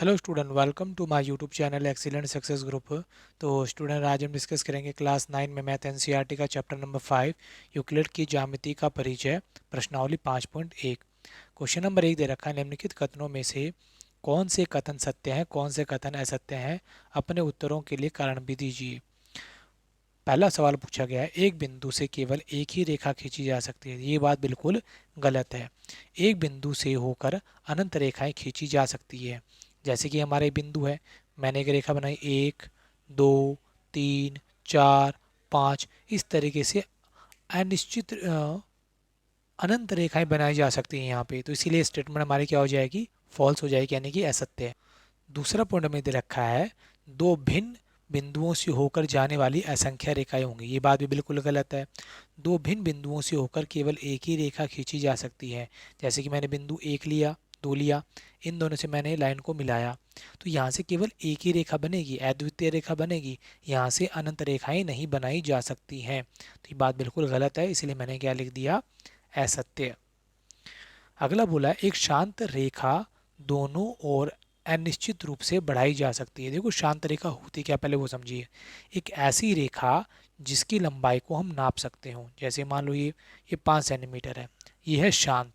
Hello student, welcome to my YouTube channel excellent success group. तो student, आज हम discuss करेंगे क्लास 9 में मैथ एनसीईआरटी का चैप्टर नंबर 5 यूक्लिड की ज्यामिति का परिचय, प्रश्नावली 5.1। क्वेश्चन नंबर 1 दे रखा है, निम्नलिखित कथनों में से कौन से कथन सत्य हैं, कौन से कथन असत्य हैं, अपने उत्तरों के लिए कारण भी दीजिए। पहला सवाल पूछा गया है, एक बिंदु से केवल एक ही रेखा खींची जा सकती है। ये बात बिल्कुल गलत है। एक बिंदु से होकर अनंत रेखाएं खींची जा सकती है। जैसे कि हमारे बिंदु है, मैंने एक रेखा बनाई, 1 2 3 4 5, इस तरीके से अनिश्चित अनंत रेखाएं बनाई जा सकती हैं यहाँ पे। तो इसीलिए स्टेटमेंट हमारी क्या हो जाएगी, फॉल्स हो जाएगी, यानी कि असत्य है। दूसरा पॉइंट में दे रखा है, दो भिन्न बिंदुओं से होकर जाने वाली असंख्य रेखाएं होंगी। ये बात भी बिल्कुल गलत है। दो भिन्न बिंदुओं से होकर केवल एक ही रेखा खींची जा सकती है। जैसे कि मैंने बिंदु 1 लिया, 2 लिया, इन दोनों से मैंने लाइन को मिलाया, तो यहाँ से केवल एक ही रेखा बनेगी, अद्वितीय रेखा बनेगी। यहाँ से अनंत रेखाएं नहीं बनाई जा सकती हैं। तो ये बात बिल्कुल गलत है, इसलिए मैंने क्या लिख दिया, असत्य। अगला बोला है, एक शांत रेखा दोनों ओर अनिश्चित रूप से बढ़ाई जा सकती है। देखो, शांत रेखा होती क्या, पहले वो समझिए। एक ऐसी रेखा जिसकी लंबाई को हम नाप सकते हो। जैसे मान लो ये 5 सेंटीमीटर है, ये है शांत।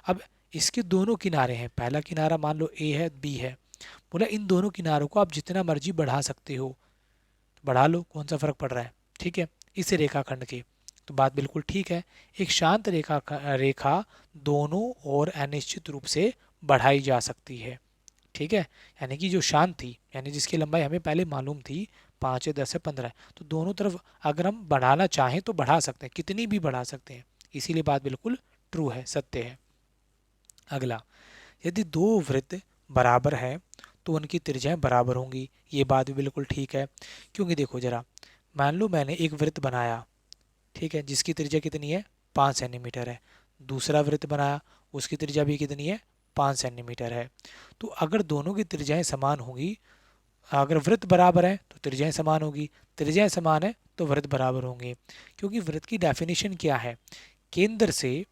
अब इसके दोनों किनारे हैं, पहला किनारा मान लो ए है, बी है। बोला इन दोनों किनारों को आप जितना मर्जी बढ़ा सकते हो, तो बढ़ा लो, कौन सा फर्क पड़ रहा है। ठीक है, इस रेखाखंड के। तो बात बिल्कुल ठीक है। एक शांत रेखा दोनों ओर अनिश्चित रूप से बढ़ाई जा सकती है। ठीक है, यानी कि जो शांत थी, यानी जिसकी लंबाई हमें पहले मालूम थी 5 है, 10 है, 15 है, तो दोनों तरफ अगर हम बढ़ाना चाहें तो बढ़ा सकते हैं, कितनी भी बढ़ा सकते हैं। इसीलिए बात बिल्कुल ट्रू है, सत्य है। अगला, यदि दो वृत्त बराबर हैं तो उनकी त्रिज्याएं बराबर होंगी। ये बात भी बिल्कुल ठीक है, क्योंकि देखो जरा, मान लो मैंने एक वृत्त बनाया, ठीक है, जिसकी त्रिज्या कितनी है, 5 सेंटीमीटर है। दूसरा वृत्त बनाया, उसकी त्रिज्या भी कितनी है, 5 सेंटीमीटर है। तो अगर दोनों की त्रिज्याएं समान होंगी, अगर वृत्त बराबर है तो त्रिज्याएं समान होगी, त्रिज्याएं समान है तो वृत्त बराबर होंगे। क्योंकि वृत्त की डेफिनेशन क्या है, केंद्र से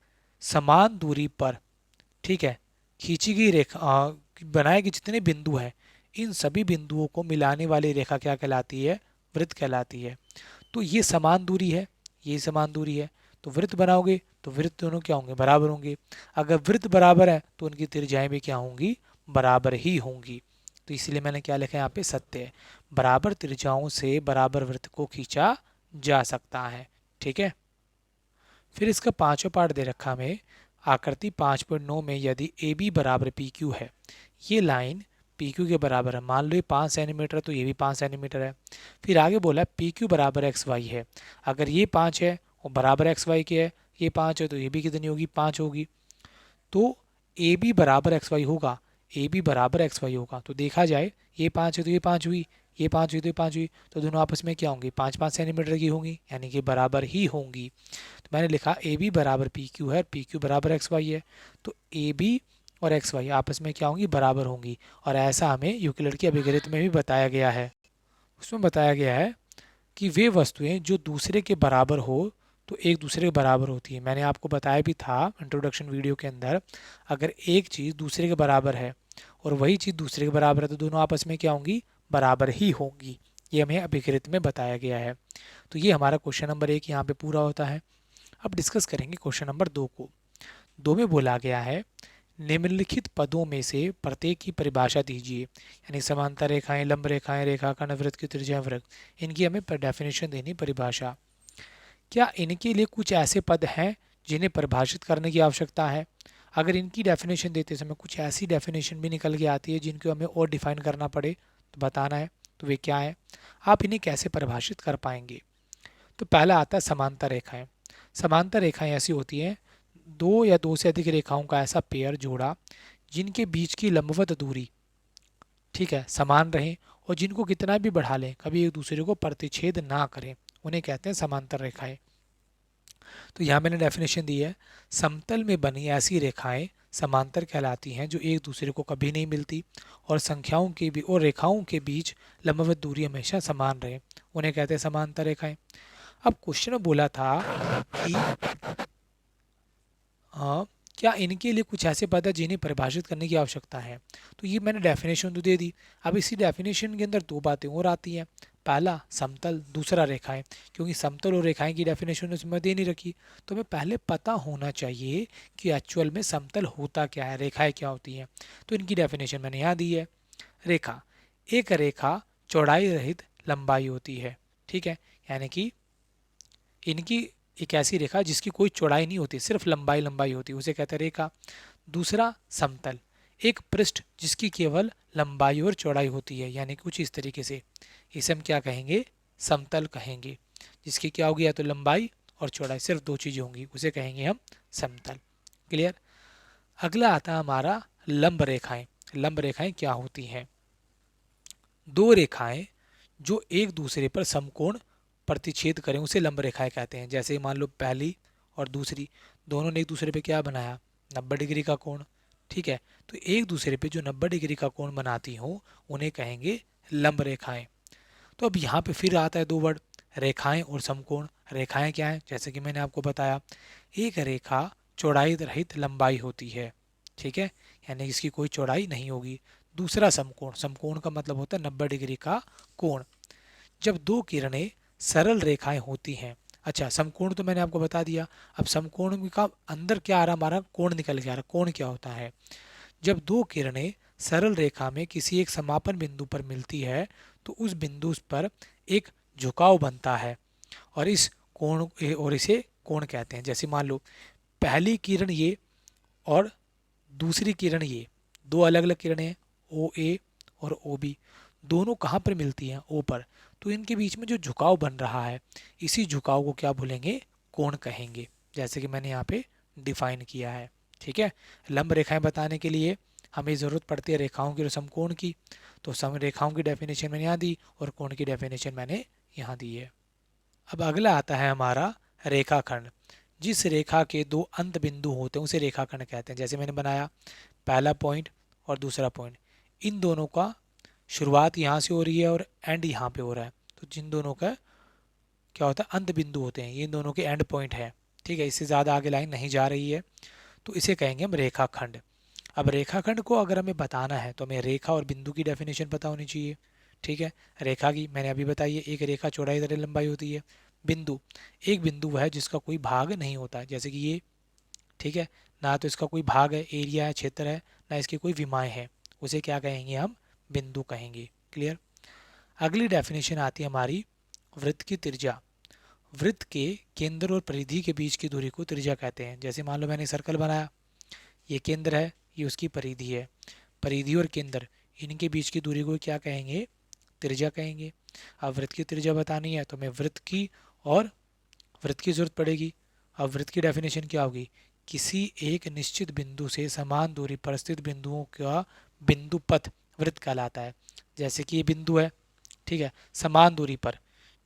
समान दूरी पर, ठीक है, खींची गई रेखा, बनाए गए जितने बिंदु हैं, इन सभी बिंदुओं को मिलाने वाली रेखा क्या कहलाती है, वृत्त कहलाती है। तो ये समान दूरी है, ये समान दूरी है, तो वृत्त बनाओगे तो वृत्त दोनों क्या होंगे, बराबर होंगे। अगर वृत्त बराबर है तो उनकी त्रिज्याएं भी क्या होंगी, बराबर ही होंगी। तो इसलिए मैंने क्या लिखा है यहाँ पे, सत्य है। बराबर त्रिज्याओं से बराबर वृत्त को खींचा जा सकता है। ठीक है, फिर इसका पांचवा पार्ट दे रखा हमें, आकृति 5.9 में यदि ए बी बराबर पी क्यू है, ये लाइन पी क्यू के बराबर है। मान लो ये 5 सेंटीमीटर, तो ये भी 5 सेंटीमीटर है। फिर आगे बोला पी क्यू बराबर एक्स वाई है। अगर ये 5 है और बराबर एक्स वाई के है, ये 5 है, तो ये भी कितनी होगी, 5 होगी। तो ए बी बराबर एक्स वाई होगा, ए बी बराबर एक्स वाई होगा। तो देखा जाए, ये 5 है तो ये 5 हुई, ये 5 हुई तो ये 5 हुई, तो दोनों आपस में क्या होंगी, 5-5 सेंटीमीटर की होंगी, यानी कि बराबर ही होंगी। तो मैंने लिखा ए बी बराबर पी क्यू है, पी क्यू बराबर एक्स वाई है। तो ए बी और एक्स वाई आपस में क्या होंगी, बराबर होंगी। और ऐसा हमें यूक्लिड की अभिगणित में भी बताया गया है। उसमें बताया गया है कि वे वस्तुएं जो दूसरे के बराबर हो तो एक दूसरे के बराबर होती है। मैंने आपको बताया भी था इंट्रोडक्शन वीडियो के अंदर, अगर एक चीज़ दूसरे के बराबर है और वही चीज़ दूसरे के बराबर है, तो दोनों आपस में क्या होंगी, बराबर ही होंगी। ये हमें अभिकृत में बताया गया है। तो ये हमारा क्वेश्चन नंबर 1 यहाँ पे पूरा होता है। अब डिस्कस करेंगे क्वेश्चन नंबर 2 को। 2 में बोला गया है, निम्नलिखित पदों में से प्रत्येक की परिभाषा दीजिए। यानी समांतर रेखाएं, लंब रेखाएं, रेखाखंड, वृत्त की त्रिज्या, वृत्त, इनकी हमें डेफिनेशन देनी, परिभाषा। क्या इनके लिए कुछ ऐसे पद हैं जिन्हें परिभाषित करने की आवश्यकता है। अगर इनकी डेफिनेशन देते समय कुछ ऐसी डेफिनेशन भी निकल के आती है जिनको हमें और डिफाइन करना पड़े तो बताना है, तो वे क्या है, आप इन्हें कैसे परिभाषित कर पाएंगे। तो पहला आता है समांतर रेखाएं। समांतर रेखाएं ऐसी होती हैं, दो या दो से अधिक रेखाओं का ऐसा पेयर, जोड़ा, जिनके बीच की लंबवत दूरी, ठीक है, समान रहे और जिनको कितना भी बढ़ा लें कभी एक दूसरे को प्रतिच्छेद ना करें, उन्हें कहते हैं समांतर रेखाएं। तो यहाँ मैंने डेफिनेशन दी है, समतल में बनी ऐसी रेखाएं समांतर कहलाती हैं जो एक दूसरे को कभी नहीं मिलती और संख्याओं के भी और रेखाओं के बीच लंबवत दूरी हमेशा समान रहे, उन्हें कहते हैं समांतर रेखाएं। अब क्वेश्चन में बोला था कि क्या इनके लिए कुछ ऐसे पद है जिन्हें परिभाषित करने की आवश्यकता है? तो ये मैंने डेफिनेशन तो दे दी। अब इसी डेफिनेशन के अंदर दो बातें और आती हैं, पहला समतल, दूसरा रेखाएं। क्योंकि समतल और रेखाएं की डेफिनेशन उसमें दे नहीं रखी, तो हमें पहले पता होना चाहिए कि एक्चुअल में समतल होता क्या है, रेखाएं क्या होती हैं। तो इनकी डेफिनेशन मैंने यहाँ दी है। रेखा, एक रेखा चौड़ाई रहित लंबाई होती है, ठीक है, यानी कि इनकी एक ऐसी रेखा जिसकी कोई चौड़ाई नहीं होती, सिर्फ लंबाई लंबाई होती है, उसे कहते हैं रेखा। दूसरा समतल, एक पृष्ठ जिसकी केवल लंबाई और चौड़ाई होती है, यानी कुछ इस तरीके से, इसे हम क्या कहेंगे, समतल कहेंगे। जिसकी क्या होगी, या तो लंबाई और चौड़ाई, सिर्फ दो चीजें होंगी, उसे कहेंगे हम समतल। क्लियर। अगला आता है हमारा लंब रेखाएं। लंब रेखाएं क्या होती हैं? दो रेखाएं जो एक दूसरे पर समकोण प्रतिच्छेद करें उसे लंब रेखाएं कहते हैं। जैसे मान लो पहली और दूसरी, दोनों ने एक दूसरे पे क्या बनाया, 90 डिग्री का कोण, ठीक है। तो एक दूसरे पे जो 90 डिग्री का कोण बनाती हो उन्हें कहेंगे लंब रेखाएं। तो अब यहाँ पे फिर आता है दो वर्ड, रेखाएं और समकोण। रेखाएं क्या है, जैसे कि मैंने आपको बताया, एक रेखा चौड़ाई रहित लंबाई होती है, ठीक है, यानी इसकी कोई चौड़ाई नहीं होगी। दूसरा समकोण, समकोण का मतलब होता है 90 डिग्री का कोण। जब दो किरणें सरल रेखाएं होती हैं, अच्छा समकोण तो मैंने आपको बता दिया। अब समकोण का अंदर क्या आ रहा, हमारा कोण निकल के आ रहा। कोण क्या होता है, जब दो किरणें सरल रेखा में किसी एक समापन बिंदु पर मिलती है तो उस बिंदु पर एक झुकाव बनता है, और इस कोण और इसे कोण कहते हैं। जैसे मान लो पहली किरण ये और दूसरी किरण ये, दो अलग अलग किरणें हैं, ओ ए और ओ बी, दोनों कहाँ पर मिलती हैं, ओ पर। तो इनके बीच में जो झुकाव बन रहा है, इसी झुकाव को क्या बोलेंगे, कोण कहेंगे, जैसे कि मैंने यहाँ पे डिफाइन किया है, ठीक है। लंब रेखाएं बताने के लिए हमें ज़रूरत पड़ती है रेखाओं की और समकोण की। तो सम रेखाओं की डेफिनेशन मैंने यहाँ दी और कोण की डेफिनेशन मैंने यहाँ दी है। अब अगला आता है हमारा रेखाखंड। जिस रेखा के दो अंत बिंदु होते हैं उसे रेखाखंड कहते हैं। जैसे मैंने बनाया पहला पॉइंट और दूसरा पॉइंट, इन दोनों का शुरुआत यहाँ से हो रही है और एंड यहाँ पे हो रहा है, तो जिन दोनों का क्या होता है, अंत बिंदु होते हैं, ये दोनों के एंड पॉइंट है, ठीक है, इससे ज़्यादा आगे लाइन नहीं जा रही है, तो इसे कहेंगे हम रेखाखंड। अब रेखाखंड को अगर हमें बताना है तो हमें रेखा और बिंदु की डेफिनेशन पता होनी चाहिए, ठीक है। रेखा की मैंने अभी बताई है, एक रेखा चौड़ाई तरह लंबाई होती है। बिंदु, एक बिंदु वह है जिसका कोई भाग नहीं होता है, जैसे कि ये, ठीक है, ना तो इसका कोई भाग है, एरिया है, क्षेत्र है, ना इसकी कोई विमाएं है, उसे क्या कहेंगे हम, बिंदु कहेंगे। क्लियर। अगली डेफिनेशन आती है हमारी वृत्त की त्रिज्या। वृत्त के केंद्र और परिधि के बीच की दूरी को त्रिज्या कहते हैं। जैसे मान लो मैंने सर्कल बनाया, ये केंद्र है, ये उसकी परिधि है, परिधि और केंद्र इनके बीच की दूरी को क्या कहेंगे, त्रिज्या कहेंगे। अब वृत्त की त्रिज्या बतानी है तो हमें वृत्त की और वृत्त की जरूरत पड़ेगी। अब वृत्त की डेफिनेशन क्या होगी, किसी एक निश्चित बिंदु से समान दूरी पर स्थित बिंदुओं का बिंदु पथ वृत्त कहलाता है। जैसे कि ये बिंदु है, ठीक है, समान दूरी पर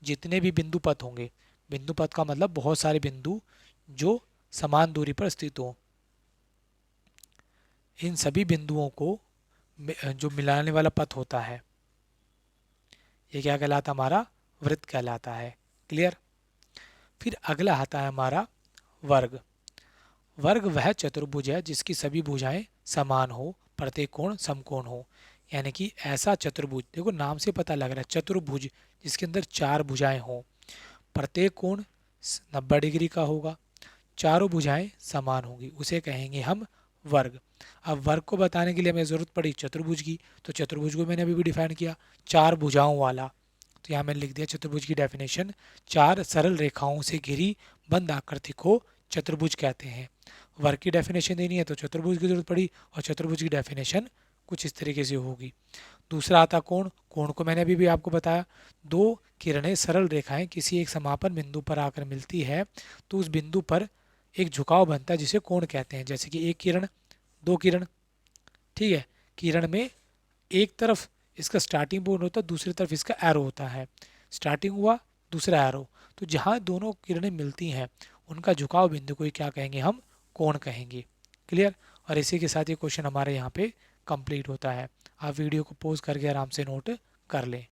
जितने भी बिंदु पथ होंगे, बिंदु पथ का मतलब बहुत सारे बिंदु जो समान दूरी पर स्थित हों, इन सभी बिंदुओं को जो मिलाने वाला पथ होता है, ये क्या कहलाता है, हमारा वृत्त कहलाता है। क्लियर। फिर अगला आता है हमारा वर्ग। वर्ग वह चतुर्भुज है जिसकी सभी भुजाएं समान हो, प्रत्येक कोण समकोण हो। यानी कि ऐसा चतुर्भुज, देखो नाम से पता लग रहा है चतुर्भुज, जिसके अंदर चार भुजाएं हों, प्रत्येक कोण 90 डिग्री का होगा, चारों भुजाएं समान होंगी, उसे कहेंगे हम वर्ग। अब वर्ग को बताने के लिए हमें ज़रूरत पड़ी चतुर्भुज की, तो चतुर्भुज को मैंने अभी भी डिफाइन किया, चार भुजाओं वाला। तो यहाँ मैंने लिख दिया चतुर्भुज की डेफिनेशन, चार सरल रेखाओं से घिरी बंद आकृति को चतुर्भुज कहते हैं। वर्ग की डेफिनेशन देनी है तो चतुर्भुज की जरूरत पड़ी, और चतुर्भुज की डेफिनेशन कुछ इस तरीके से होगी। दूसरा आता कोण। कोण को मैंने अभी भी आपको बताया, दो किरणें सरल रेखाएं किसी एक समापन बिंदु पर आकर मिलती है तो उस बिंदु पर एक झुकाव बनता है जिसे कोण कहते हैं। जैसे कि एक किरण, दो किरण, ठीक है, किरण में एक तरफ इसका स्टार्टिंग पॉइंट होता है, दूसरी तरफ इसका एरो होता है, स्टार्टिंग हुआ दूसरा एरो, तो जहाँ दोनों किरणें मिलती हैं उनका झुकाव बिंदु को क्या कहेंगे, हम कोण कहेंगे। क्लियर। और इसी के साथ ये क्वेश्चन हमारे यहाँ पे कंप्लीट होता है। आप वीडियो को पॉज करके आराम से नोट कर लें।